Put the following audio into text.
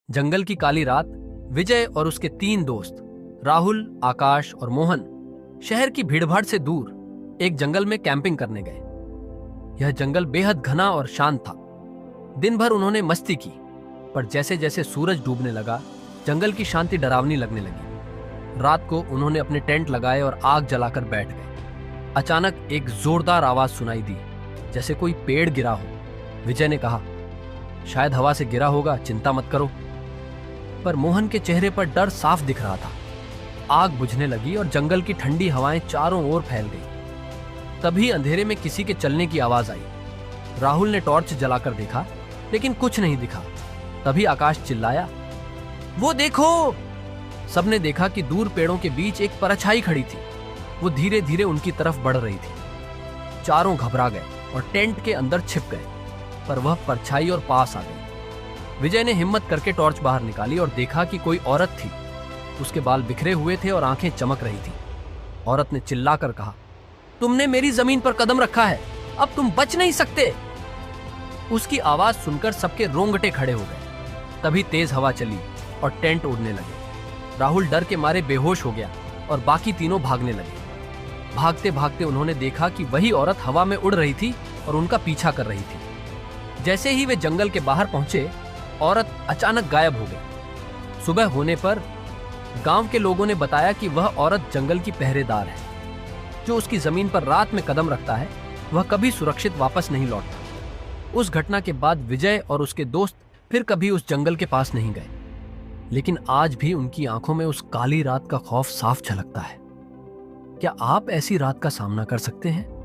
जंगल की काली रात विजय और उसके 3 दोस्त राहुल, आकाश और मोहन शहर की भीड़भाड़ से दूर एक जंगल में कैंपिंग करने गए। यह जंगल बेहद घना और शांत था। दिन भर उन्होंने मस्ती की, पर जैसे जैसे सूरज डूबने लगा जंगल की शांति डरावनी लगने लगी। रात को उन्होंने अपने टेंट लगाए और आग जलाकर बैठ गए। अचानक एक जोरदार आवाज सुनाई दी, जैसे कोई पेड़ गिरा हो। विजय ने कहा, शायद हवा से गिरा होगा, चिंता मत करो। पर मोहन के चेहरे पर डर साफ दिख रहा था। आग बुझने लगी और जंगल की ठंडी हवाएं चारों ओर फैल गई। तभी अंधेरे में किसी के चलने की आवाज आई। राहुल ने टॉर्च जलाकर देखा, लेकिन कुछ नहीं दिखा। तभी आकाश चिल्लाया, वो देखो! सबने देखा कि दूर पेड़ों के बीच एक परछाई खड़ी थी। वो धीरे धीरे उनकी तरफ बढ़ रही थी। चारों घबरा गए और टेंट के अंदर छिप गए, पर वह परछाई और पास आ गई। विजय ने हिम्मत करके टॉर्च बाहर निकाली और देखा कि कोई औरत थी। उसके बाल बिखरे हुए थे और आंखें चमक रही थी। औरत ने चिल्लाकर कहा, तुमने मेरी जमीन पर कदम रखा है, अब तुम बच नहीं सकते। उसकी आवाज सुनकर सबके रोंगटे खड़े हो गए। तभी तेज हवा चली और टेंट उड़ने लगे। राहुल डर के मारे बेहोश हो गया और बाकी तीनों भागने लगे। भागते भागते उन्होंने देखा कि वही औरत हवा में उड़ रही थी और उनका पीछा कर रही थी। जैसे ही वे जंगल के बाहर पहुंचे, औरत अचानक गायब हो गई। सुबह होने पर गांव के लोगों ने बताया कि वह औरत जंगल की पहरेदार है। जो उसकी जमीन पर रात में कदम रखता है, वह कभी सुरक्षित वापस नहीं लौटता। उस घटना के बाद विजय और उसके दोस्त फिर कभी उस जंगल के पास नहीं गए। लेकिन आज भी उनकी आंखों में उस काली रात का खौफ साफ झलकता है। क्या आप ऐसी रात का सामना कर सकते हैं?